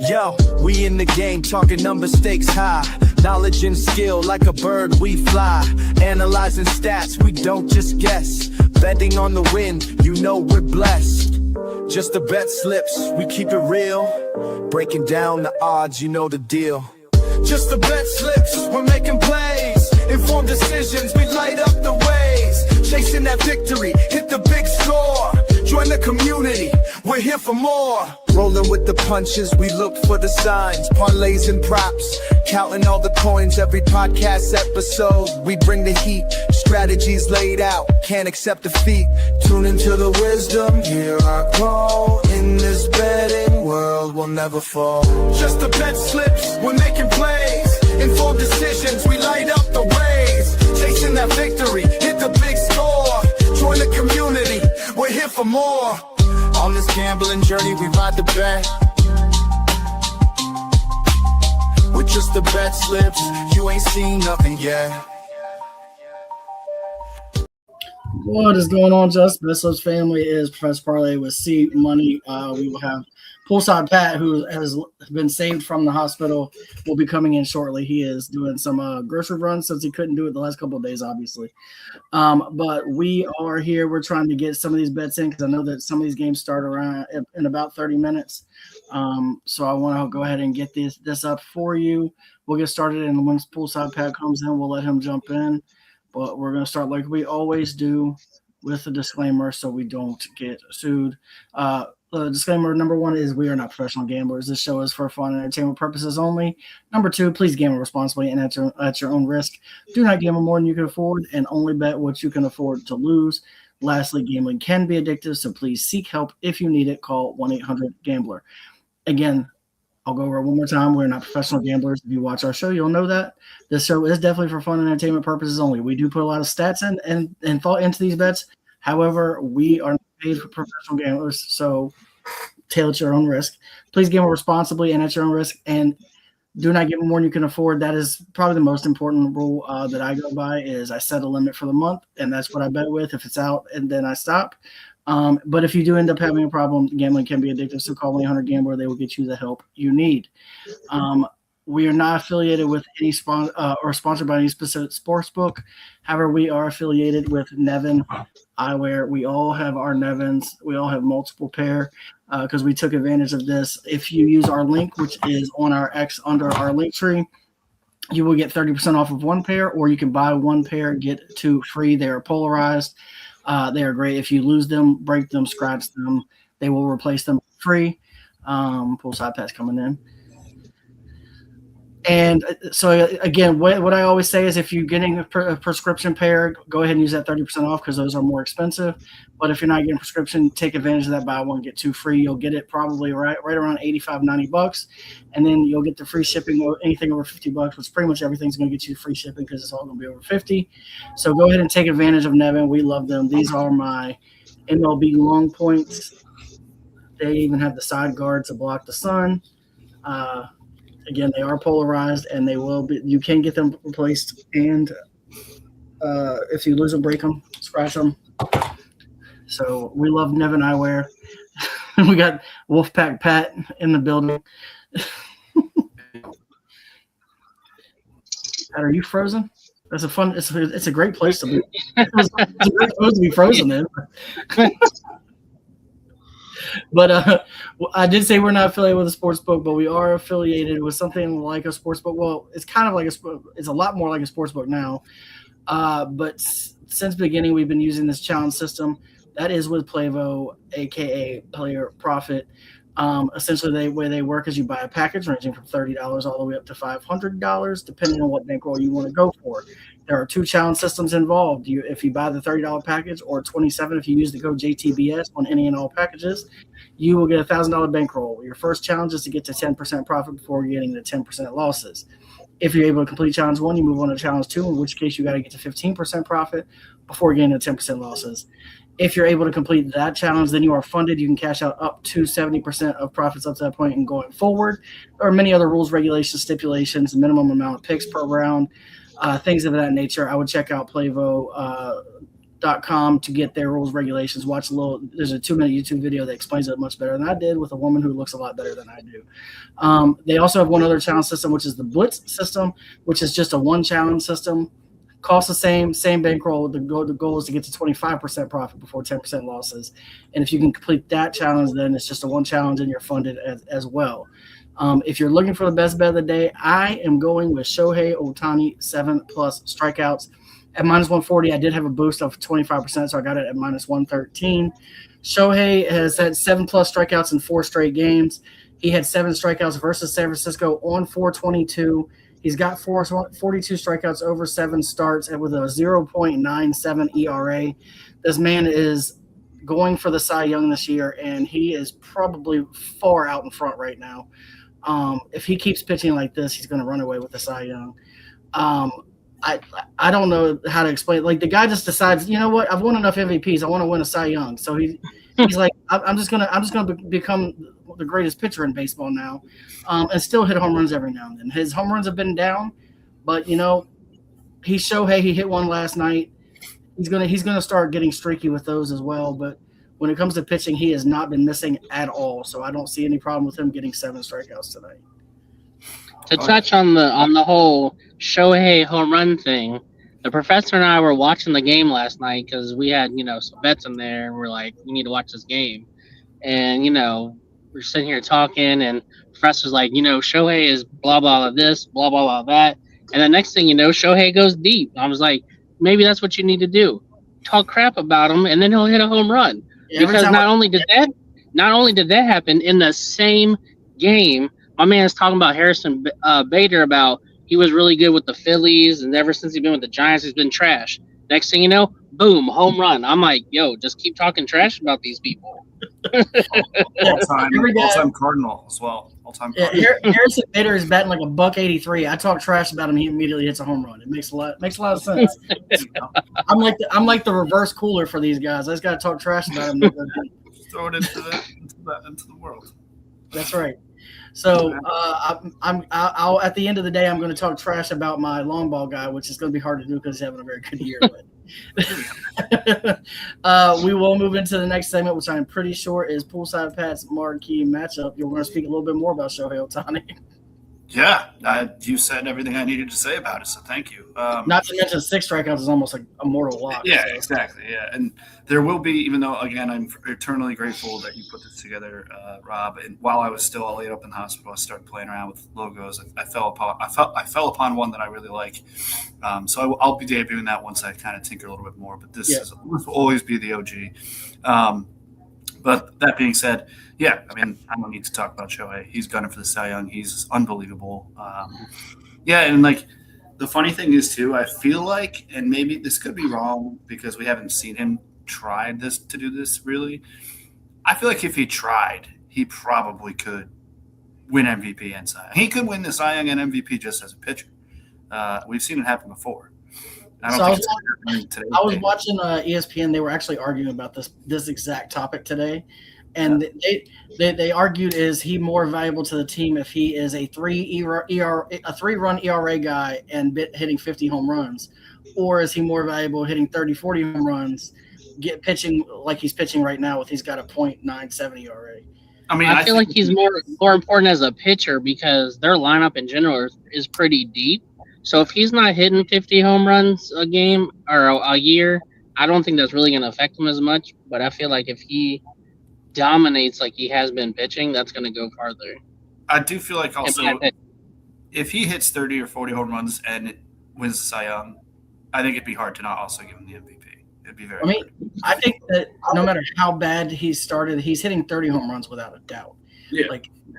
Yo, we in the game, talking number stakes high. Knowledge and skill, like a bird we fly. Analyzing stats, we don't just guess. Betting on the wind, you know we're blessed. Just the bet slips, we keep it real. Breaking down the odds, you know the deal. Just the bet slips, we're making plays. Informed decisions, we light up the ways. Chasing that victory, hit the big score. Join the community, we're here for more. Rolling with the punches, we look for the signs. Parlays and props, counting all the coins. Every podcast episode, we bring the heat. Strategies laid out, can't accept defeat. Tune into the wisdom, hear our call. In this betting world, we'll never fall. Just the bet slips, we're making plays. Informed decisions, we light up the ways. Chasing that victory, hit the big score. Join the community, we're here for more. On this gambling journey, we ride the bet. With just the bet slips, you ain't seen nothing yet. What is going on, Just Bet Slips family? It is Professor Parlay with C Money. We will have Poolside Pat, who has been saved from the hospital, will be coming in shortly. He is doing some grocery runs since he couldn't do it the last couple of days, obviously. But we are here. We're trying to get some of these bets in because I know that some of these games start around in about 30 minutes. So I want to go ahead and get this up for you. We'll get started, and when Poolside Pat comes in, we'll let him jump in. But we're going to start like we always do with a disclaimer so we don't get sued. Disclaimer number one is we are not professional gamblers. This show is for fun and entertainment purposes only. Number two, please gamble responsibly and at your own risk. Do not gamble more than you can afford and only bet what you can afford to lose. Lastly, gambling can be addictive, so please seek help if you need it. Call 1-800-GAMBLER. Again, I'll go over it one more time. We're not professional gamblers. If you watch our show, you'll know that. This show is definitely for fun and entertainment purposes only. We do put a lot of stats in and thought into these bets. However, we are not paid for professional gamblers, so tail at your own risk. Please gamble responsibly and at your own risk, and do not gamble more than you can afford. That is probably the most important rule that I go by is I set a limit for the month, and that's what I bet with. If it's out, and then I stop. But if you do end up having a problem, gambling can be addictive, so call 1-800-GAMBLER. They will get you the help you need. We are not affiliated with any or sponsored by any specific sports book. However, we are affiliated with Nevin Eyewear. We all have our Nevins. We all have multiple pair because we took advantage of this. If you use our link, which is on our X under our link tree, you will get 30% off of one pair, or you can buy one pair, get two free. They are polarized. They are great. If you lose them, break them, scratch them, they will replace them free. Poolside Pat's coming in. And so, again, what I always say is if you're getting a prescription pair, go ahead and use that 30% off because those are more expensive. But if you're not getting a prescription, take advantage of that buy one, get two free. You'll get it probably right around $85-$90. And then you'll get the free shipping or anything over $50, which pretty much everything's going to get you free shipping because it's all going to be over $50. So go ahead and take advantage of Nevin. We love them. These are my MLB long points. They even have the side guard to block the sun. Again, they are polarized, and they will be. You can get them replaced, and if you lose them, break them, scratch them. So we love Nevin Eyewear. We got Wolfpack Pat in the building. Pat, are you frozen? That's a fun. It's a great place to be. It's a great place to be frozen in. But I did say we're not affiliated with a sports book, but we are affiliated with something like a sports book. Well, it's kind of like it's a lot more like a sports book now. But since the beginning, we've been using this challenge system. That is with Plavo, aka Player Profit. Essentially, the way they work is you buy a package ranging from $30 all the way up to $500, depending on what bankroll you want to go for. There are two challenge systems involved. If you buy the $30 package, or $27 if you use the code JTBS on any and all packages, you will get a $1,000 bankroll. Your first challenge is to get to 10% profit before getting the 10% losses. If you're able to complete challenge one, you move on to challenge two, in which case you got to get to 15% profit before getting the 10% losses. If you're able to complete that challenge, then you are funded. You can cash out up to 70% of profits up to that point and going forward. There are many other rules, regulations, stipulations, minimum amount of picks per round, things of that nature. I would check out Plavo .com to get their rules regulations. Watch there's a 2-minute YouTube video that explains it much better than I did with a woman who looks a lot better than I do. They also have one other challenge system, which is the Blitz system, which is just a one challenge system. Costs the same bankroll. The goal is to get to 25% profit before 10% losses. And if you can complete that challenge, then it's just a one challenge and you're funded as well. If you're looking for the best bet of the day, I am going with Shohei Ohtani 7+ strikeouts. At -140, I did have a boost of 25%, so I got it at -113. Shohei has had 7+ strikeouts in 4 straight games. He had 7 strikeouts versus San Francisco on 422. He's got 42 strikeouts over 7 starts and with a 0.97 ERA. This man is going for the Cy Young this year, and he is probably far out in front right now. If he keeps pitching like this, he's going to run away with the Cy Young. I don't know how to explain it. Like, the guy just decides, you know what? I've won enough MVPs. I want to win a Cy Young. So he's like, I'm just gonna become the greatest pitcher in baseball now, and still hit home runs every now and then. His home runs have been down, but he's Shohei. He hit one last night. He's gonna start getting streaky with those as well. But when it comes to pitching, he has not been missing at all. So I don't see any problem with him getting 7 strikeouts tonight. To touch on the whole Shohei home run thing, the professor and I were watching the game last night because we had, some bets in there, and we're like, we need to watch this game. And, we're sitting here talking, and the professor's like, Shohei is blah, blah, blah, this, blah, blah, blah, that. And the next thing you know, Shohei goes deep. I was like, maybe that's what you need to do. Talk crap about him, and then he'll hit a home run. Yeah, because not only did that happen in the same game, my man's talking about Harrison Bader about he was really good with the Phillies, and ever since he's been with the Giants, he's been trash. Next thing you know, boom, home run. I'm like, yo, just keep talking trash about these people. All-time Cardinal as well. All-time Cardinal. Harrison Bader is batting like a $183. I talk trash about him, he immediately hits a home run. It makes a lot of sense. I'm like the reverse cooler for these guys. I just got to talk trash about them. Throw it into the world. That's right. So I'll at the end of the day, I'm going to talk trash about my long ball guy, which is going to be hard to do because he's having a very good year. But we will move into the next segment, which I'm pretty sure is Poolside Pat's marquee matchup. You're going to speak a little bit more about Shohei Ohtani. Yeah, you said everything I needed to say about it, so thank you. Not to mention 6 strikeouts is almost like a mortal lock. Yeah, so. Exactly. Yeah, and there will be, even though, again, I'm eternally grateful that you put this together, Rob. And while I was still laid up in the hospital, I started playing around with logos. I fell upon one that I really like. So I'll be debuting that once I kind of tinker a little bit more. But this will always be the OG. But that being said, yeah, I mean, I don't need to talk about Shohei. He's gunning for the Cy Young. He's unbelievable. And like the funny thing is too, I feel like, and maybe this could be wrong because we haven't seen him try to do this really. I feel like if he tried, he probably could win MVP and Cy Young. He could win the Cy Young and MVP just as a pitcher. We've seen it happen before. I was watching ESPN. They were actually arguing about this exact topic today, and they argued: is he more valuable to the team if he is a 3-run ERA guy and hitting 50 home runs, or is he more valuable hitting 30, 40 home runs, pitching like he's pitching right now he's got a .97 ERA? I mean, I feel like he's more important as a pitcher because their lineup in general is pretty deep. So if he's not hitting 50 home runs a game or a year, I don't think that's really going to affect him as much. But I feel like if he dominates like he has been pitching, that's going to go farther. I do feel like also if he hits 30 or 40 home runs and it wins the Cy Young, I think it'd be hard to not also give him the MVP. It'd be very hard. I think that no matter how bad he started, he's hitting 30 home runs without a doubt. Yeah.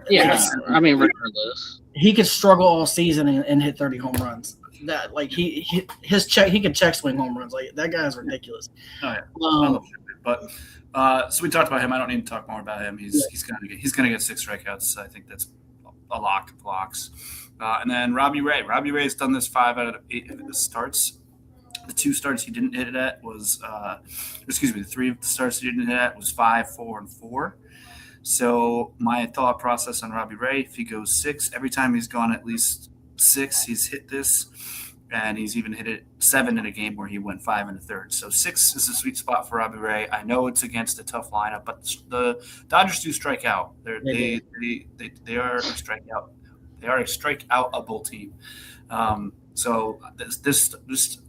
Regardless. He could struggle all season and hit 30 home runs. That he could check swing home runs. Like that guy's ridiculous. Oh yeah. But so we talked about him. I don't need to talk more about him. He's gonna get 6 strikeouts. I think that's a lock of locks. And then Robbie Ray. Robbie Ray's done this 5 out of 8 of the starts. The 2 starts he didn't hit it at was the 3 of the starts he didn't hit at was 5, 4, and 4. So my thought process on Robbie Ray, if he goes 6, every time he's gone at least 6, he's hit this. and he's even hit it 7 in a game where he went 5 in a third. So 6 is a sweet spot for Robbie Ray. I know it's against a tough lineup, but the Dodgers do strike out. They are a strikeout. They are a strikeoutable team. So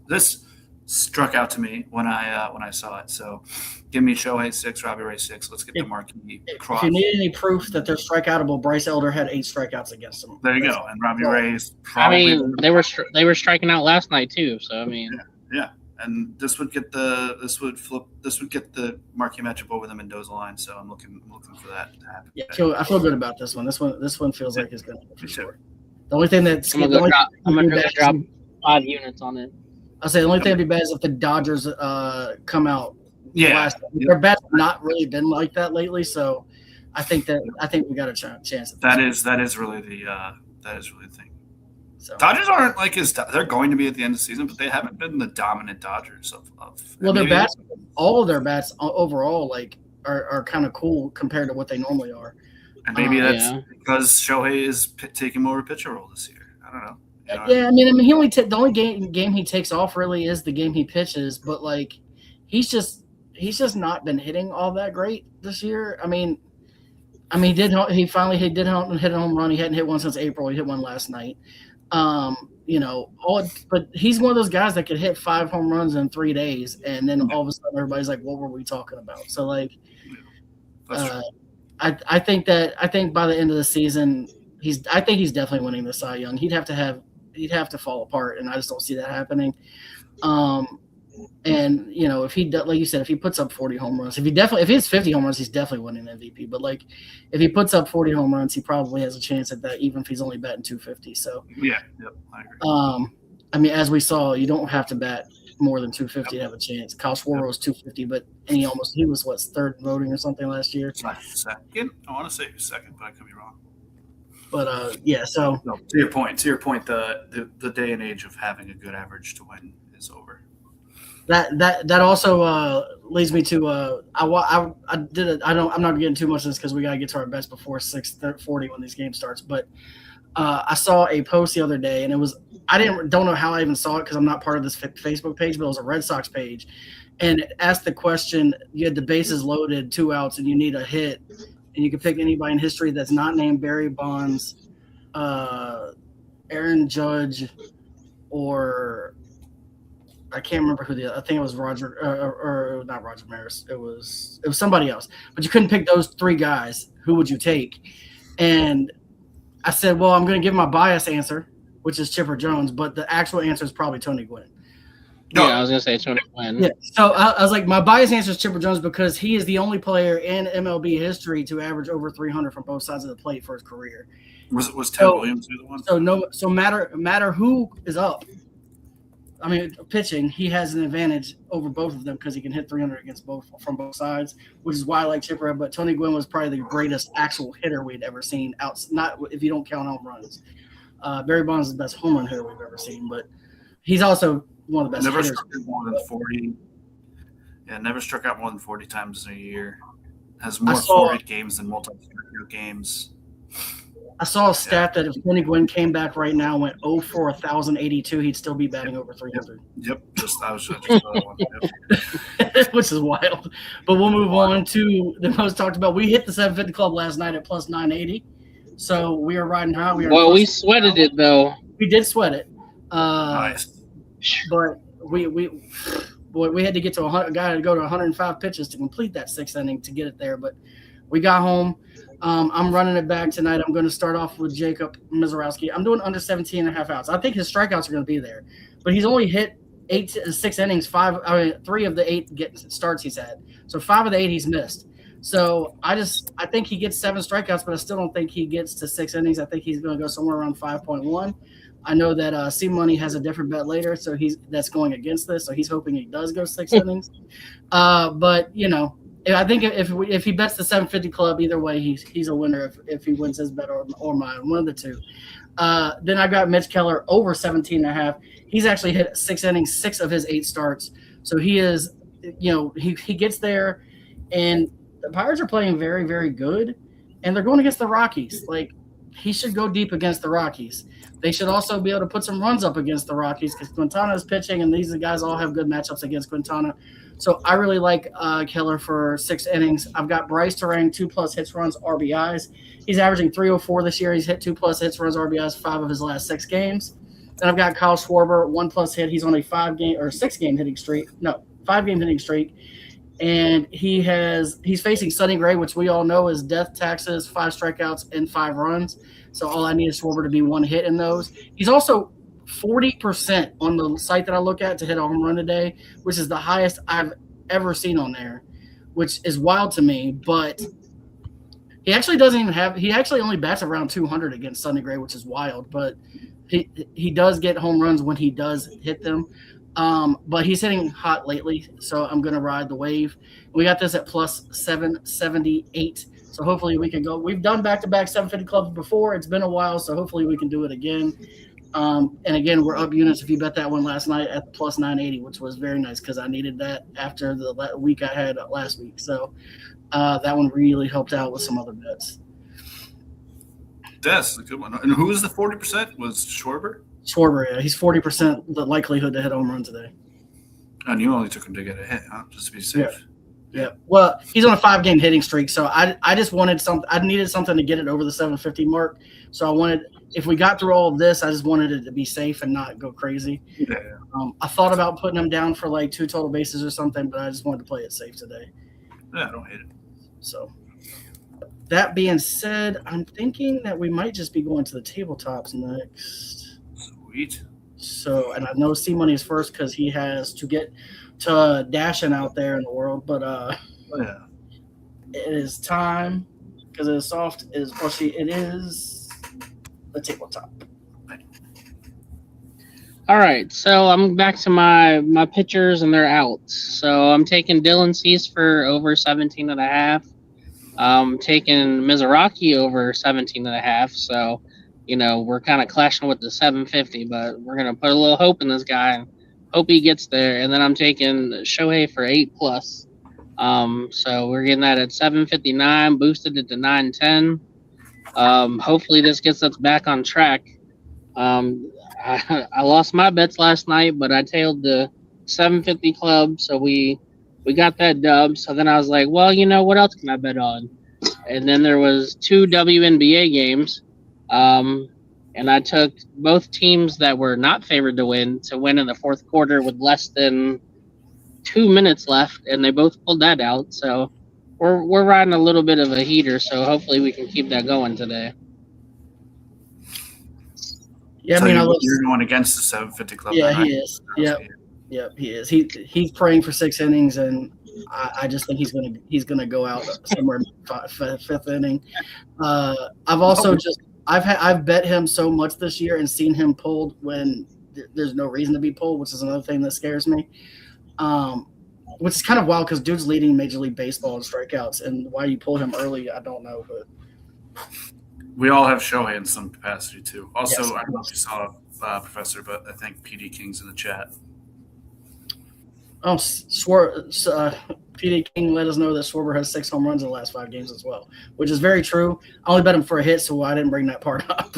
this struck out to me when I saw it. So give me Shohei 6, Robbie Ray 6. Let's get the marquee cross. If you need any proof that they're strikeoutable, Bryce Elder had 8 strikeouts against him. There you go. And Robbie Ray is probably. I mean, they were striking out last night too. So I mean, yeah. And this would get the marquee matchup over the Mendoza line. So I'm looking for that to happen. Yeah, I feel good about this one. This one feels like it's going to be for sure. The only thing that's I'm gonna drop 5 units on it. I'll say the only thing that'd be bad is if the Dodgers come out. Yeah, their bat's not really been like that lately, so I think we got a chance. That is really the thing. So. Dodgers aren't like they're going to be at the end of the season, but they haven't been the dominant Dodgers of. Well, their bats, all of their bats overall, like are kind of cool compared to what they normally are. And maybe that's because Shohei is taking more of a pitcher role this year. I don't know. I mean, he only the only game he takes off really is the game he pitches, but like he's just not been hitting all that great this year. I mean, he finally hit a home run. He hadn't hit one since April. He hit one last night. But he's one of those guys that could hit 5 home runs in 3 days, and then all of a sudden everybody's like, "What were we talking about?" So like, I think by the end of the season, he's definitely winning the Cy Young. He'd have to fall apart, and I just don't see that happening. And if he like you said, if he puts up 40 home runs, if he has 50 home runs, he's definitely winning MVP. But like, if he puts up 40 home runs, he probably has a chance at that, even if he's only batting 250. So I agree. I mean, as we saw, you don't have to bat more than 250 to have a chance. Kyle Schwarber was 250, but he was what, third voting or something last year. Second, I want to say second, but I could be wrong. But so no, to your point, the day and age of having a good average to win is over. That also leads me to I'm not getting too much of this because we got to get to our bets before 6:40 when these games starts. But I saw a post the other day, and it was don't know how I even saw it because I'm not part of this Facebook page, but it was a Red Sox page, and it asked the question: you had the bases loaded, 2 outs, and you need a hit, and you could pick anybody in history that's not named Barry Bonds, Aaron Judge, or I can't remember who I think it was Roger or not Roger Maris. It was somebody else, but you couldn't pick those 3 guys. Who would you take? And I said, well, I'm going to give my bias answer, which is Chipper Jones, but the actual answer is probably Tony Gwynn. Yeah, I was going to say Tony Gwynn. Yeah. So I was like, my bias answer is Chipper Jones because he is the only player in MLB history to average over 300 from both sides of the plate for his career. Was Ted Williams the one? So matter who is up, I mean, pitching, he has an advantage over both of them because he can hit 300 from both sides, which is why I like Chipper. But Tony Gwynn was probably the greatest actual hitter we'd ever seen. Not if you don't count home runs. Barry Bonds is the best home run hitter we've ever seen, but he's also one of the best hitters. Struck out more than 40. Yeah, never struck out more than 40 times in a year. Has more 4-hit games than multi-strikeout games. I saw a stat that if Tony Gwynn came back right now and went 0 for 1,082, he'd still be batting over 300. Yep. I was just one. Yep. Which is wild. But we'll move on to the most talked about. We hit the 750 club last night at plus 980. So we are riding high. We sweated it, though. We did sweat it. Nice. But we had to get to a guy to go to 105 pitches to complete that 6th inning to get it there. But we got home. I'm running it back tonight. I'm going to start off with Jacob Mizorowski. I'm doing under 17.5 outs. I think his strikeouts are going to be there, but he's only hit 6 innings, 3 of the 8 starts he's had. So 5 of the 8 he's missed. So I think he gets 7 strikeouts, but I still don't think he gets to 6 innings. I think he's going to go somewhere around 5.1. I know that C Money has a different bet later, so that's going against this. So he's hoping he does go 6 innings. But I think if he bets the 750 club, either way, he's a winner if he wins his bet or mine, one of the two. Then I got Mitch Keller over 17.5. He's actually hit 6 innings, 6 of his 8 starts. So he is, he gets there, and the Pirates are playing very, very good, and they're going against the Rockies. Like, he should go deep against the Rockies. They should also be able to put some runs up against the Rockies because Quintana is pitching, and these guys all have good matchups against Quintana. So I really like Keller for 6 innings. I've got Bryce Terang, 2+ hits, runs, RBIs. He's averaging 304 this year. He's hit 2+ hits, runs, RBIs 5 of his last 6 games. And I've got Kyle Schwarber, 1+ hit. He's on a 6-game hitting streak. No, 5-game hitting streak. And he's facing Sonny Gray, which we all know is death taxes, 5 strikeouts, and 5 runs. So all I need is Schwarber to be 1 hit in those. He's also 40% on the site that I look at to hit a home run today, which is the highest I've ever seen on there, which is wild to me. But he actually doesn't even have – he actually only bats around 200 against Sonny Gray, which is wild. But he does get home runs when he does hit them. But he's hitting hot lately, so I'm going to ride the wave. We got this at plus 778, so hopefully we can go. We've done back-to-back 750 clubs before. It's been a while, so hopefully we can do it again. And again, we're up units if you bet that one last night at plus 980, which was very nice because I needed that after the week I had last week. So that one really helped out with some other bets. That's a good one. And who was the 40%? Was Schwarber? Schwarber, yeah. He's 40% the likelihood to hit a home run today. And you only took him to get a hit, huh? Just to be safe. Yeah. Well, he's on a 5-game hitting streak, so I just wanted something. I needed something to get it over the 750 mark. So I wanted, if we got through all of this, I just wanted it to be safe and not go crazy. Yeah. I thought about putting him down for like 2 total bases or something, but I just wanted to play it safe today. Yeah, I don't hate it. So that being said, I'm thinking that we might just be going to the tabletops next. Sweet. So, and I know C Money is first because he has to get to dashing out there in the world, but Yeah. it is time because it is soft, it is bushy, it is the tabletop. All right, so I'm back to my pitchers and they're out. So I'm taking Dylan Cease for over 17.5. I'm taking Mizoraki over 17.5. So, we're kind of clashing with the 750, but we're gonna put a little hope in this guy and hope he gets there. And then I'm taking Shohei for 8+. So we're getting that at 759, boosted it to 910. Hopefully this gets us back on track. I lost my bets last night, but I tailed the 750 club, so we got that dub. So then I was like, well, what else can I bet on? And then there was 2 WNBA games, and I took both teams that were not favored to win in the fourth quarter with less than 2 minutes left, and they both pulled that out. So we're riding a little bit of a heater, so hopefully we can keep that going today. Yeah, So I mean, you're going against the 750 club. Yeah, then, he right? is. Yep, he is. He's praying for 6 innings, and I just think he's gonna go out somewhere in the 5th inning. I've also I've bet him so much this year and seen him pulled when there's no reason to be pulled, which is another thing that scares me. Which is kind of wild because dude's leading Major League Baseball in strikeouts, and why you pulled him early, I don't know, but. We all have Shohei in some capacity too. Also, Yes. I don't know if you saw Professor, but I think PD King's in the chat. Oh, PD King let us know that Schwarber has 6 home runs in the last 5 games as well, which is very true. I only bet him for a hit, so I didn't bring that part up.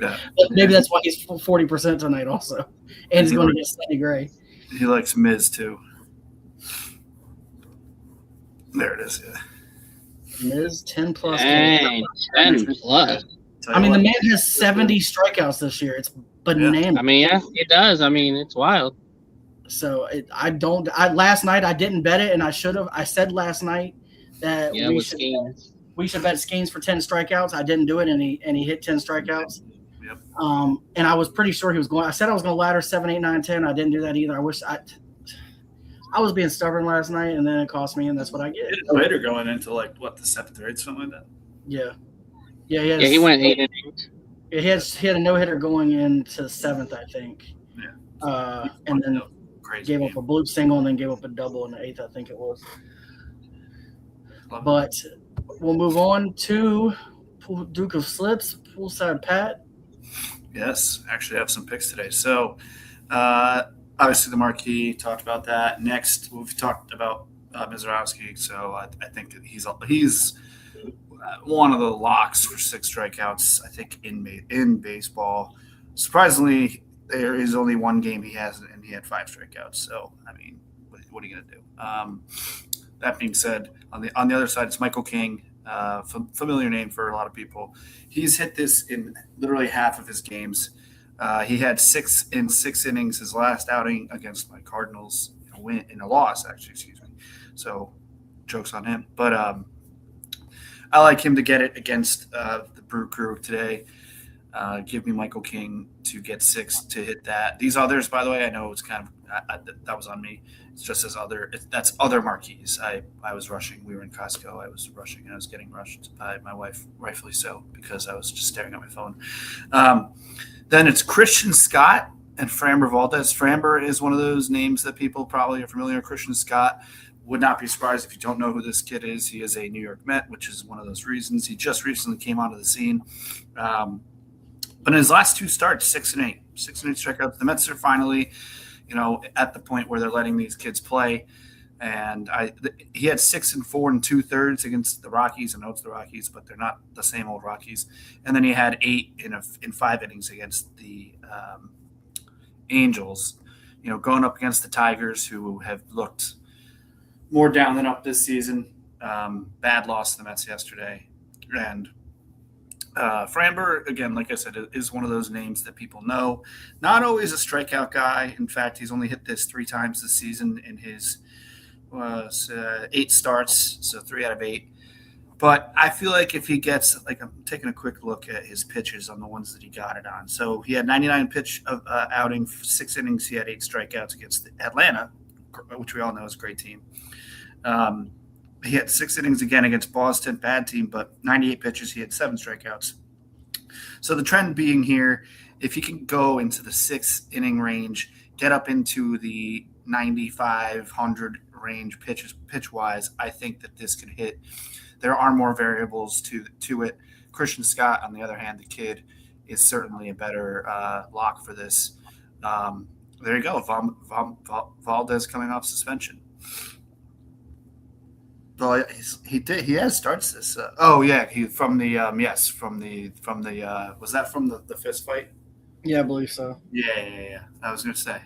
Yeah. But maybe that's why he's 40% tonight also. And he's going to get Sonny Gray. He likes Miz too. There it is. Yeah. Miz 10+. Dang, 10+. I mean, the man has 70 strikeouts this year. It's bananas. I mean, yeah, it does. I mean, it's wild. So last night I didn't bet it, and I should have. I said last night that we should bet Skeens for 10 strikeouts. I didn't do it, and he hit 10 strikeouts. Yep. And I was pretty sure he was going. I said I was going to ladder 7, 8, 9, 10. I didn't do that either. I was being stubborn last night, and then it cost me, and that's what I get. He had a hitter going into the 7th or 8th, something like that. Yeah. He went 8 innings. Yeah, he had a no hitter going into 7th, I think. Yeah. And then Crazy gave up a bloop single, and then gave up a double in the 8th, I think it was. But we'll move on to Duke of Slips, Poolside Pat. Yes, actually I have some picks today. So, obviously the marquee, talked about that. Next, we've talked about Mizorowski. So I think that he's one of the locks for 6 strikeouts, I think, in baseball. Surprisingly, there is only one game he hasn't, and he had 5 strikeouts. So, I mean, what are you going to do? That being said, on the other side, it's Michael King, familiar name for a lot of people. He's hit this in literally half of his games. He had 6 in 6 innings his last outing against my Cardinals in a loss, actually, excuse me. So, jokes on him. But I like him to get it against the Brew Crew today. Give me Michael King to get 6 to hit that. These others, by the way, I know it's kind of that was on me. It's just as that's other marquees. I was rushing. We were in Costco. I was rushing, and I was getting rushed by my wife, rightfully so, because I was just staring at my phone. Then it's Christian Scott and Framber Valdez. Framber is one of those names that people probably are familiar with. Christian Scott, would not be surprised if you don't know who this kid is. He is a New York Met, which is one of those reasons. He just recently came onto the scene. But in his last 2 starts, 6 and 8 strikeouts. The Mets are finally, at the point where they're letting these kids play. And he had 6 and 4 2/3 against the Rockies. I know it's the Rockies, but they're not the same old Rockies. And then he had 8 in 5 innings against the Angels. Going up against the Tigers, who have looked more down than up this season. Bad loss to the Mets yesterday. And Framber, again, like I said, is one of those names that people know. Not always a strikeout guy. In fact, he's only hit this 3 times this season in his 8 starts, so 3 out of 8. But I feel like if he gets, I'm taking a quick look at his pitches on the ones that he got it on. So he had 99 pitch outing, 6 innings. He had 8 strikeouts against Atlanta, which we all know is a great team. He had 6 innings again against Boston, bad team, but 98 pitches. He had 7 strikeouts. So the trend being here, if he can go into the 6-inning range, get up into the 95, 100 range pitch-wise, I think that this can hit. There are more variables to it. Christian Scott, on the other hand, the kid, is certainly a better lock for this. There you go. Valdez coming off suspension. Well, he has starts this. He from the was that from the fist fight? Yeah, I believe so. Yeah. I was gonna say.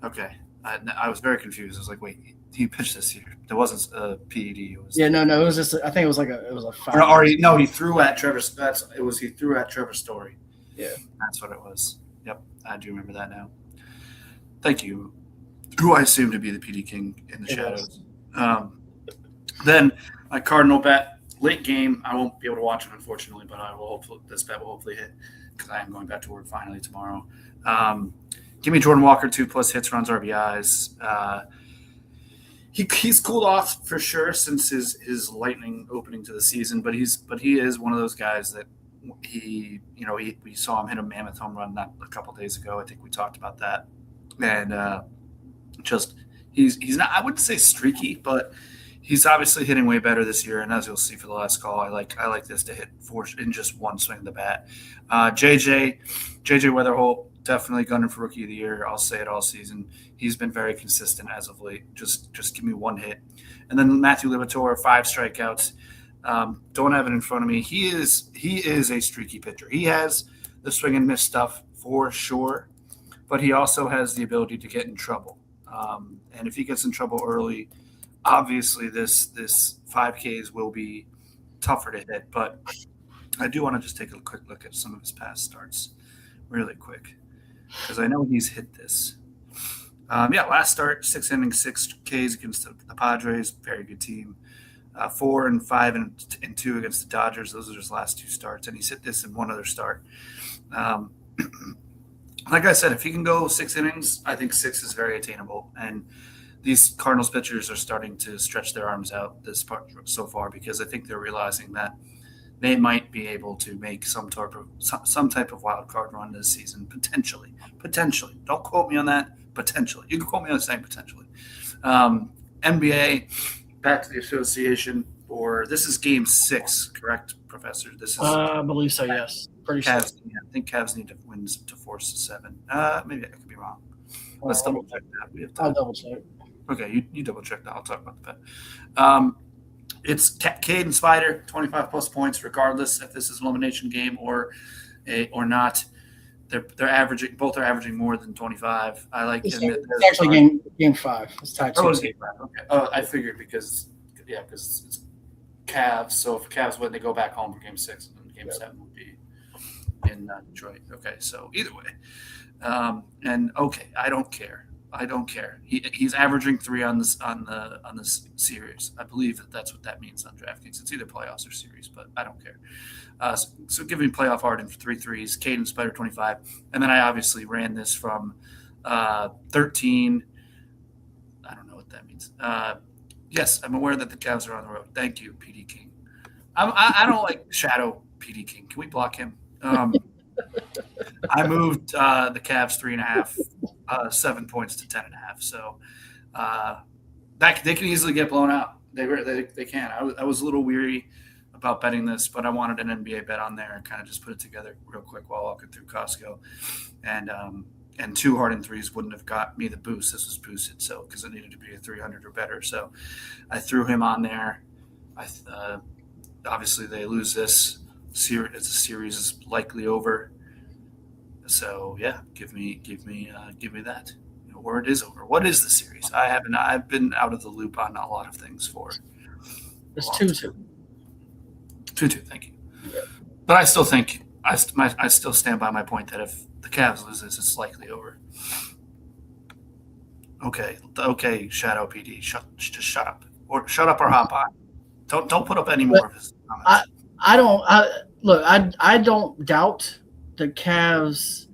Okay, I was very confused. I was like, wait, he pitched this year. There wasn't a PED. It was No. It was just. I think it was a foul. He threw at Trevor. He threw at Trevor Story. Yeah, that's what it was. Yep, I do remember that now. Thank you. Who I assume to be the PD King in the shadows. Then my Cardinal bet, late game. I won't be able to watch it, unfortunately, but this bet will hopefully hit because I am going back to work finally tomorrow. Give me Jordan Walker, 2+ hits, runs, RBIs. He's cooled off for sure since his lightning opening to the season, but he is one of those guys that we saw him hit a mammoth home run a couple days ago. I think we talked about that, and he's not. I wouldn't say streaky, but he's obviously hitting way better this year, and as you'll see for the last call, I like this to hit 4 in just one swing of the bat. JJ Weatherholt, definitely gunning for Rookie of the Year. I'll say it all season. He's been very consistent as of late. Just give me 1 hit. And then Matthew Liberatore, 5 strikeouts. Don't have it in front of me. He is a streaky pitcher. He has the swing and miss stuff for sure, but he also has the ability to get in trouble. And if he gets in trouble early, obviously this 5Ks will be tougher to hit. But I do want to just take a quick look at some of his past starts really quick because I know he's hit this. Last start, 6 innings, 6 Ks against the Padres. Very good team. 4 and 5 and 2 against the Dodgers. Those are his last 2 starts, and he's hit this in one other start. Like I said, if he can go 6 innings, I think 6 is very attainable. And these Cardinals pitchers are starting to stretch their arms out this part so far because I think they're realizing that they might be able to make some type of wild card run this season, potentially. Don't quote me on that. Potentially. You can quote me on saying potentially. NBA, back to the association, this is game 6, correct, Professor? This is. I believe so. Yes, pretty sure. I think Cavs need to win to force a 7. Maybe I could be wrong. Let's double check that. I'll double check. Okay, you double check that. I'll talk about the bet. It's Cade and Spider, 25 plus points, regardless if this is an elimination game or not. They're averaging. Both are averaging more than 25. I like. It's actually game 5. It's tied. Oh, it's game 5. Okay. Oh, I figured because it's Cavs. So if Cavs win, they go back home for game 6, and game 7 would be in Detroit. Okay. So either way, and okay, I don't care. He's averaging 3 on this series. I believe that's what that means on DraftKings. It's either playoffs or series, but I don't care. So give me playoff Harden for 3 threes, Caden Spider 25, and then I obviously ran this from 13. I don't know what that means. Yes, I'm aware that the Cavs are on the road. Thank you, PD King. I don't like shadow PD King. Can we block him? I moved the Cavs 3.5, 7 points to 10.5. So that they can easily get blown out. They can. I was a little weary about betting this, but I wanted an NBA bet on there and kind of just put it together real quick while walking through Costco. And 2 Harden threes wouldn't have got me the boost. This was boosted, so because it needed to be a 300 or better. So I threw him on there. Obviously they lose this series. It's a series is likely over. So yeah, give me that. Or it is over. What is the series? I've been out of the loop on a lot of things for. It's 2-2. 2-2, thank you. Yeah. But I still think I still stand by my point that if the Cavs lose this, it's likely over. Okay, Shadow PD, just shut up, or shut up or hop on. Don't put up any more of his comments. I don't doubt the Cavs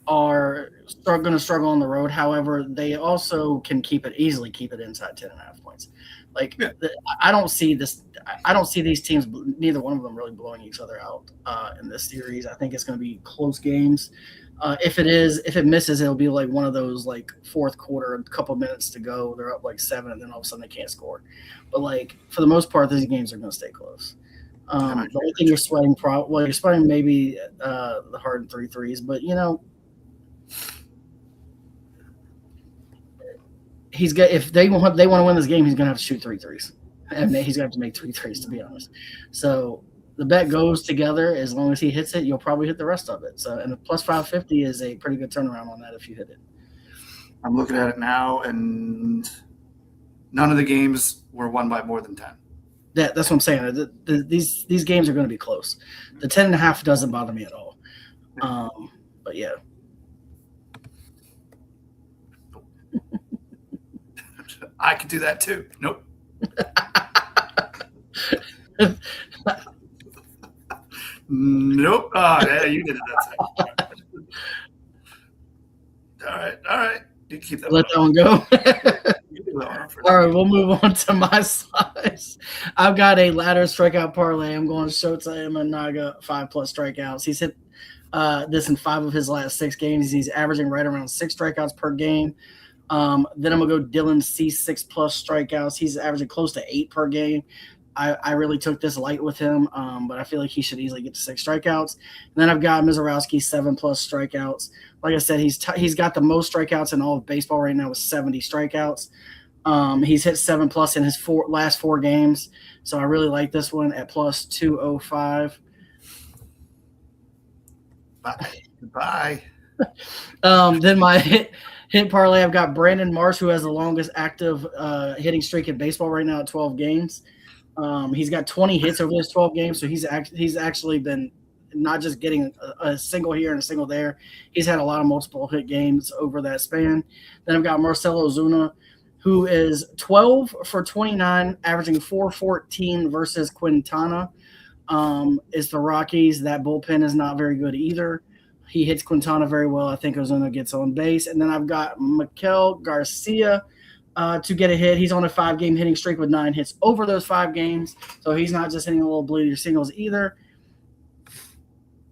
are going to struggle on the road. However, they also can easily keep it inside 10.5 points. I don't see this. I don't see these teams. Neither one of them really blowing each other out in this series. I think it's going to be close games. If it misses, it'll be like one of those like fourth quarter, a couple minutes to go. They're up like 7, and then all of a sudden they can't score. But like for the most part, these games are going to stay close. The only thing you're sweating, you're sweating maybe the Harden 3 threes, but he's got if they want to win this game, he's going to have to shoot 3 threes, and he's going to have to make 3 threes to be honest. So the bet goes together. As long as he hits it, you'll probably hit the rest of it. So and a plus 550 is a pretty good turnaround on that if you hit it. I'm looking at it now, and none of the games were won by more than 10. That's what I'm saying. These games are going to be close. The 10.5 doesn't bother me at all. But yeah. I could do that too. Nope. Nope. Oh, yeah, you did it that time. All right. You keep that. Let that one go. All right, we'll move on to my slides. I've got a ladder strikeout parlay. I'm going Shota Imanaga 5+ strikeouts. He's hit this in 5 of his last 6 games. He's averaging right around 6 strikeouts per game. Then I'm gonna go Dylan C 6+ strikeouts. He's averaging close to 8 per game. I really took this light with him, but I feel like he should easily get to 6 strikeouts. And then I've got Mizorowski 7+ strikeouts. Like I said, he's got the most strikeouts in all of baseball right now with 70 strikeouts. He's hit 7+ in his last 4 games, so I really like this one at plus 205. Bye. Then my hit parlay, I've got Brandon Marsh, who has the longest active hitting streak in baseball right now at 12 games. He's got 20 hits over those 12 games, so he's actually been not just getting a single here and a single there. He's had a lot of multiple hit games over that span. Then I've got Marcell Ozuna, who is 12 for 29, averaging 414 versus Quintana. It's the Rockies. That bullpen is not very good either. He hits Quintana very well. I think Ozuna gets on base. And then I've got Mikel Garcia to get a hit. He's on a 5-game hitting streak with 9 hits over those 5 games. So he's not just hitting a little bleeder singles either.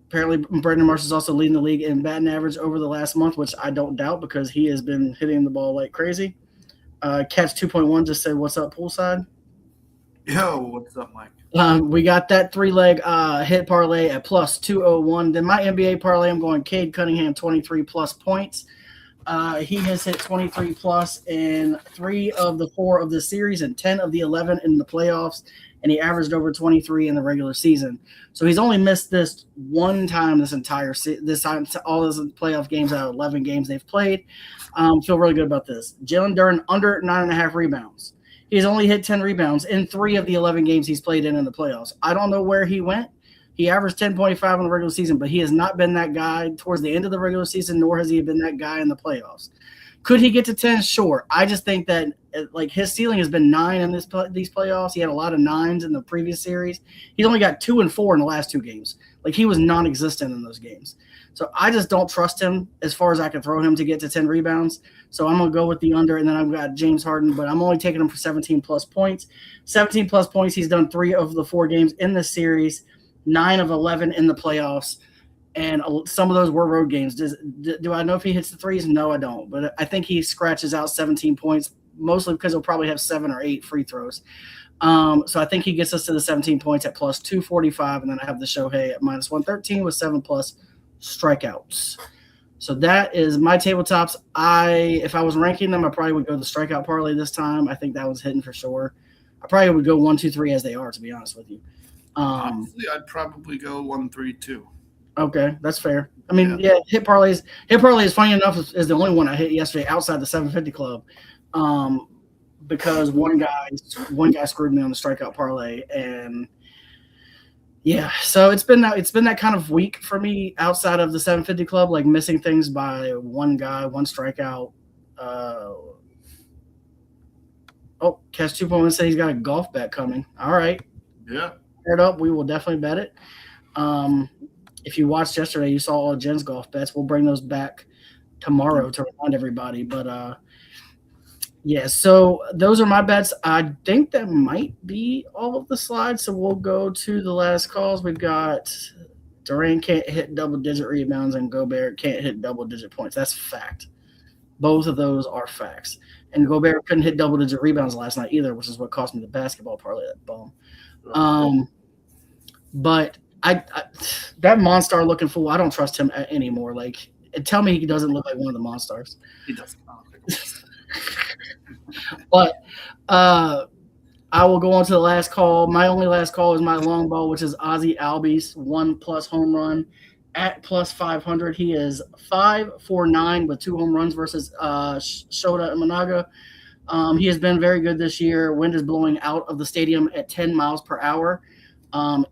Apparently, Brandon Marsh is also leading the league in batting average over the last month, which I don't doubt because he has been hitting the ball like crazy. Catch 2.1 just said, "What's up, poolside?" Yo, what's up, Mike? We got that 3-leg hit parlay at plus 201. Then my NBA parlay, I'm going Cade Cunningham 23+ points. He has hit 23+ in 3 of the 4 of the series and 10 of the 11 in the playoffs. and he averaged over 23 in the regular season. So he's only missed this one time this entire all those playoff games out of 11 games they've played. Feel really good about this. Jalen Duren under 9.5 rebounds. He's only hit 10 rebounds in 3 of the 11 games he's played in the playoffs. I don't know where he went. He averaged 10.5 in the regular season, but he has not been that guy towards the end of the regular season, nor has he been that guy in the playoffs. Could he get to 10? Sure. I just think that like his ceiling has been 9 in these playoffs. He had a lot of 9s in the previous series. He's only got 2 and 4 in the last 2 games. Like he was non-existent in those games. So I just don't trust him as far as I can throw him to get to 10 rebounds. So I'm going to go with the under, and then I've got James Harden, but I'm only taking him for 17-plus points. 17-plus points, he's done 3 of the 4 games in this series, 9 of 11 in the playoffs, and some of those were road games. Do I know if he hits the threes? No, I don't. But I think he scratches out 17 points, mostly because he'll probably have 7 or 8 free throws. So I think he gets us to the 17 points at plus 245, and then I have the Shohei at minus 113 with 7+ strikeouts. So that is my tabletops. If I was ranking them, I probably would go the strikeout parlay this time. I think that was hitting for sure. I probably would go 1, 2, 3 as they are, to be honest with you. Honestly, I'd probably go 1, 3, 2. Okay, that's fair. I mean, yeah, hit parlays. Hit parlay is funny enough is the only one I hit yesterday outside the 750 club, because one guy screwed me on the strikeout parlay, and yeah, so it's been that kind of week for me outside of the 750 club, like missing things by one guy, one strikeout. Catch 2.1 said he's got a golf bet coming. All right, Yeah. paired up, we will definitely bet it. If you watched yesterday, you saw all of Jen's golf bets. We'll bring those back tomorrow to remind everybody. But yeah, so those are my bets. I think that might be all of the slides. So we'll go to the last calls. We've got Durant can't hit double-digit rebounds and Gobert can't hit double-digit points. That's fact. Both of those are facts. And Gobert couldn't hit double-digit rebounds last night either, which is what cost me the basketball parlay, that bum. But I that Monstar looking fool, I don't trust him anymore. Like, tell me he doesn't look like one of the Monstars. He doesn't. But I will go on to the last call. My only last call is my long ball, which is Ozzy Albies 1+ home run at plus 500. He is 5 for 9 with 2 home runs versus Shota Imanaga. He has been very good this year. Wind is blowing out of the stadium at 10 miles per hour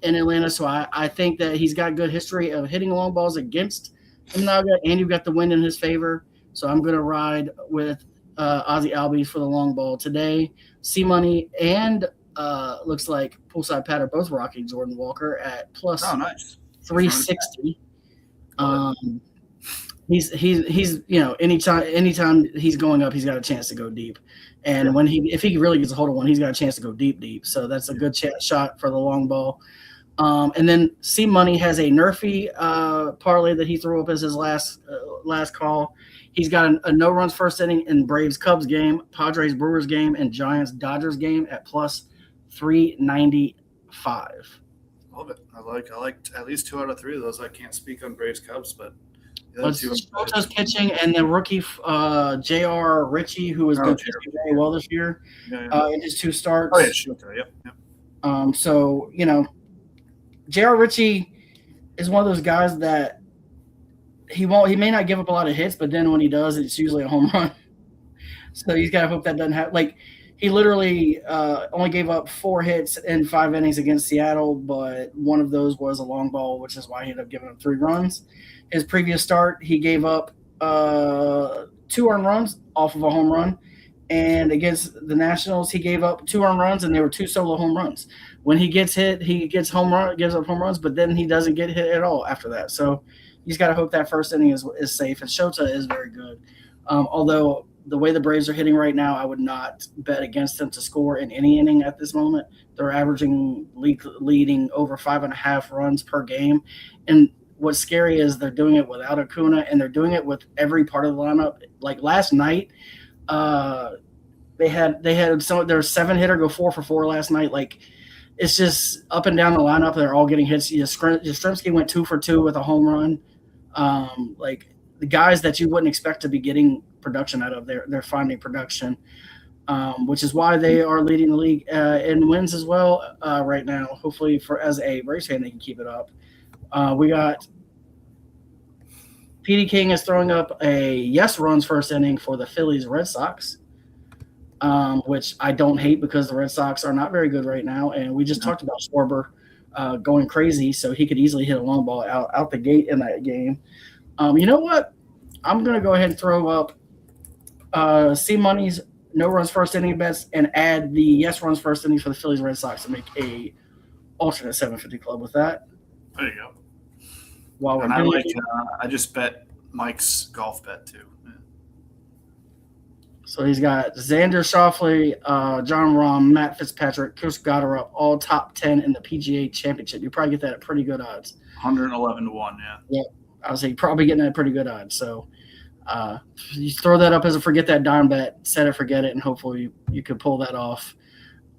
in Atlanta. So I think that he's got good history of hitting long balls against Imanaga, and you've got the wind in his favor. So I'm going to ride with Ozzy Albies for the long ball today. C-Money and looks like Poolside Pat are both rocking Jordan Walker at plus nice. 360. He's anytime he's going up, he's got a chance to go deep. And if he really gets a hold of one, he's got a chance to go deep. So that's a good shot for the long ball. And then C-Money has a Nerfy parlay that he threw up as his last call. He's got a no runs first inning in Braves Cubs game, Padres Brewers game, and Giants Dodgers game at plus 395. Love it. I like at least 2 out of 3 of those. I can't speak on Braves Cubs, but Shota's pitching, and the rookie J.R. Ritchie, who has been pitching very well this year in his 2 starts. Oh yeah, Shota. Yep. So J.R. Ritchie is one of those guys that he may not give up a lot of hits, but then when he does, it's usually a home run. So he's got to hope that doesn't happen. He literally only gave up 4 hits in 5 innings against Seattle, but one of those was a long ball, which is why he ended up giving up 3 runs. His previous start, he gave up 2 earned runs off of a home run, and against the Nationals, he gave up 2 earned runs, and they were 2 solo home runs. When he gets hit, he gives up home runs, but then he doesn't get hit at all after that. So he's got to hope that first inning is safe. And Shota is very good, although the way the Braves are hitting right now, I would not bet against them to score in any inning at this moment. They're averaging leading over 5.5 runs per game. And what's scary is they're doing it without Acuna, and they're doing it with every part of the lineup. Like last night, they had their 7-hitter go 4 for 4 last night. Like, it's just up and down the lineup. They're all getting hits. Yastrzemski went 2 for 2 with a home run. The guys that you wouldn't expect to be getting production out of, they're finding production. which is why they are leading the league in wins as well right now. Hopefully, as a Braves fan, they can keep it up. We got Petey King is throwing up a yes runs first inning for the Phillies Red Sox, which I don't hate because the Red Sox are not very good right now. And we just talked about Schwarber going crazy, so he could easily hit a long ball out the gate in that game. You know what? I'm going to go ahead and throw up C Money's no runs first inning bets and add the yes runs first inning for the Phillies Red Sox to make a alternate 750 club with that. There you go. While we're And doing I just bet Mike's golf bet too. Yeah. So he's got Xander Schauffele, John Rahm, Matt Fitzpatrick, Chris Gotterup, all top 10 in the PGA Championship. You probably get that at pretty good odds. 111 to 1, yeah. I would say probably getting that at pretty good odds. So you throw that up as a forget that darn bet, set it, forget it, and hopefully you could pull that off.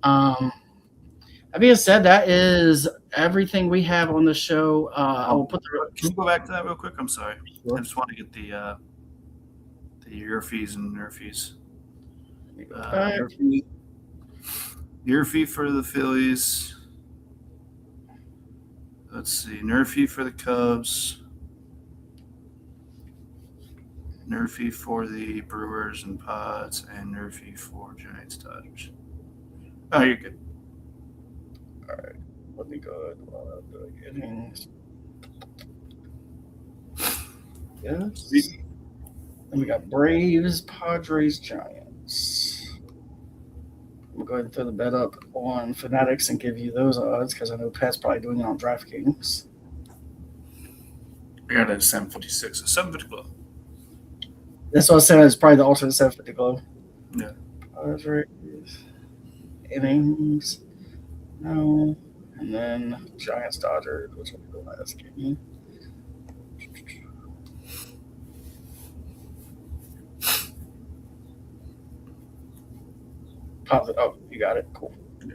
That being said, that is everything we have on the show. I will put the. Can you go back to that real quick? I'm sorry. Sure. I just want to get the year fees and nerf fees. Year fee for the Phillies. Let's see. Nerf fee for the Cubs. Nerf fee for the Brewers and Pods, and nerf fee for Giants Dodgers. Oh, you're good. All right. Let me go ahead. Yes. Then we got Braves, Padres, Giants. I'm going to go ahead and throw the bet up on Fanatics and give you those odds because I know Pat's probably doing it on DraftKings. I got it at 756. A 750 club. That's what I was saying. It's probably the alternate 750 club. Yeah. Padres, innings. No. And then Giants, Dodgers, which will be the last game. Pause it. Oh, you got it. Cool. Yeah.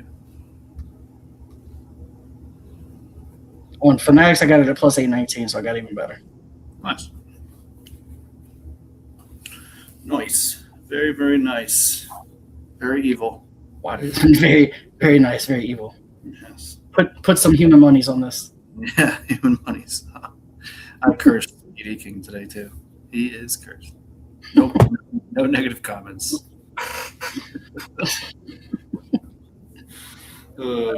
On Fanatics, I got it at plus 819, so I got even better. Nice. Nice. Very, very nice. Very evil. Wow, very, very nice, very evil. Yes. Put some human monies on this. Yeah, human monies. I cursed E.D. King today, too. He is cursed. Nope. No negative comments. All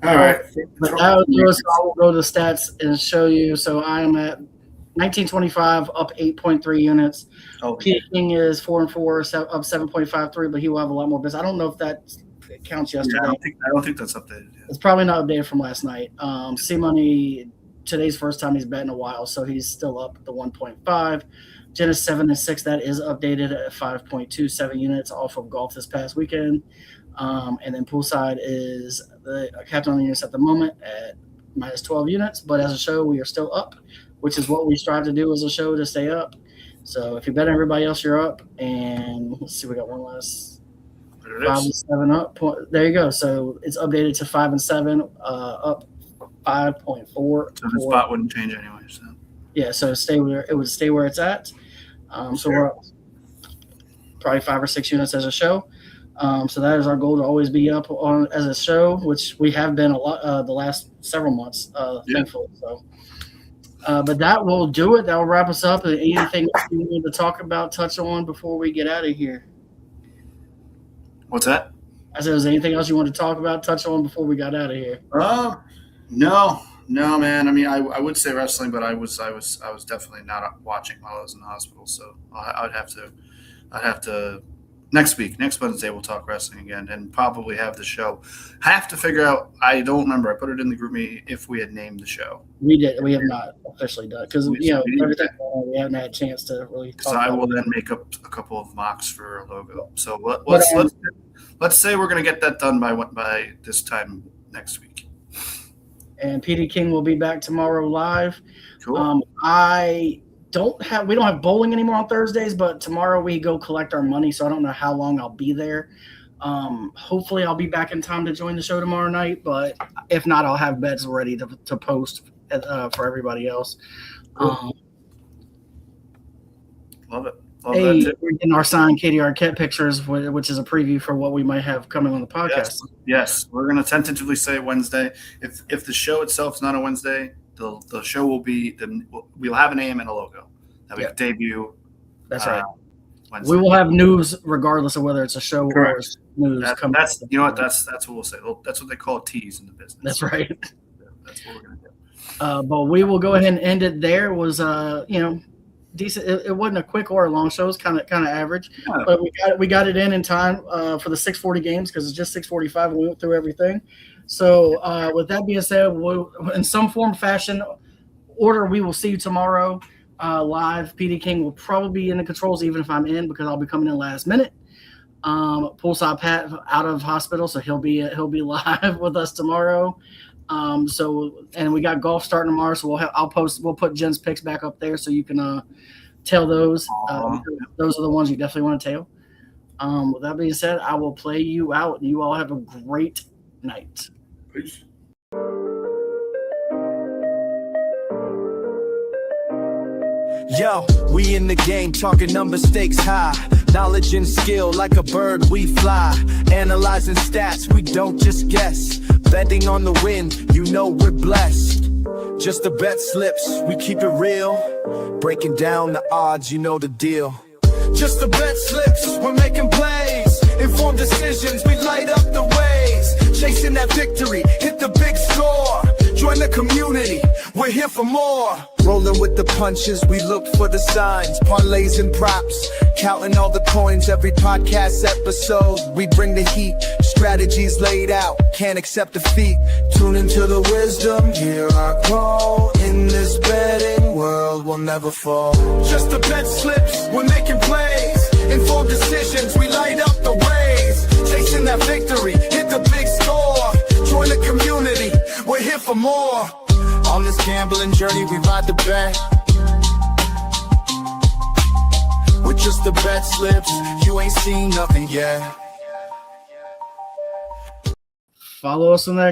right. But that was yours, so I will go to the stats and show you. So I am at 1925, up 8.3 units. Oh, King is 4-4, up 7.53, but he will have a lot more business. I don't know if that counts yesterday. yeah, I don't think that's updated yet. It's probably not updated from last night. C Money, today's first time he's bet in a while, so he's still up at the 1.5. Jen is 7-6. That is updated at 5.27 units off of golf this past weekend. And then poolside is the captain on the units at the moment at minus 12 units. But as a show, we are still up, which is what we strive to do as a show, to stay up. So if you bet everybody else, you're up. And let's see, we got one last. There it 5 is. and 7 up. There you go. So it's updated to 5 and 7, up 5.4. So the spot wouldn't change anyway. So. Yeah, so it would stay where it's at. So we're up probably 5 or 6 units as a show. So that is our goal, to always be up on as a show, which we have been a lot the last several months, thankfully. So, but that will do it. That will wrap us up. Anything else you need to talk about, touch on before we get out of here? What's that? I said, is there anything else you want to talk about, touch on before we got out of here? No, man. I mean, I would say wrestling, but I was definitely not watching while I was in the hospital. So I'd have to next week, next Wednesday, we'll talk wrestling again and probably have the show. Have to figure out. I don't remember. I put it in the group meeting if we had named the show. We did. We have not officially done because We everything we haven't had a chance to really talk So I about will it. then make up a couple of mocks for a logo. So But, let's say we're going to get that done by this time next week. And PD King will be back tomorrow live. Cool. We don't have bowling anymore on Thursdays, but tomorrow we go collect our money, so I don't know how long I'll be there. Hopefully I'll be back in time to join the show tomorrow night, but if not, I'll have bets ready to post for everybody else. Love it. Love Hey, that too. we're getting our signed Katie Arquette pictures, which is a preview for what we might have coming on the podcast. Yes, we're going to tentatively say Wednesday. If the show itself is not a Wednesday, the show will be we'll have a name and a logo that we debut. That's right. Wednesday. We will have news regardless of whether it's a show Correct. or news. coming. That's you know what that's what we'll say. That's what they call a tease in the business. That's right. That's what we're going to do. But we will go ahead and end it there. It was decent. It wasn't a quick or a long show. It was kind of average, Yeah. but we got it in time for the 6:40 games because it's just 6:45 and we went through everything. So with that being said, in some form, fashion, order, we will see you tomorrow live. PD King will probably be in the controls even if I'm in because I'll be coming in last minute. Poolside Pat out of hospital, so he'll be live with us tomorrow. And we got golf starting tomorrow, so we'll put Jen's picks back up there so you can tell those. Those are the ones you definitely want to tell. With that being said, I will play you out. You all have a great night. Peace. Yo, we in the game talking number stakes high. Knowledge and skill like a bird we fly. Analyzing stats, we don't just guess. Betting on the win, you know we're blessed. Just the bet slips, we keep it real. Breaking down the odds, you know the deal. Just the bet slips, we're making plays. Informed decisions, we light up the ways. Chasing that victory, hit the big score. Join the community, we're here for more. Rolling with the punches, we look for the signs. Parlays and props, counting all the coins. Every podcast episode, we bring the heat. Strategies laid out, can't accept defeat. Tune into the wisdom, hear our call. In this betting world, we'll never fall. Just the bet slips, we're making plays. Informed decisions, we light up the ways. Chasing that victory, hit the big score. Join the community, we're here for more. On this gambling journey, we ride the bet. With just the bet slips, you ain't seen nothing yet. Follow us on the next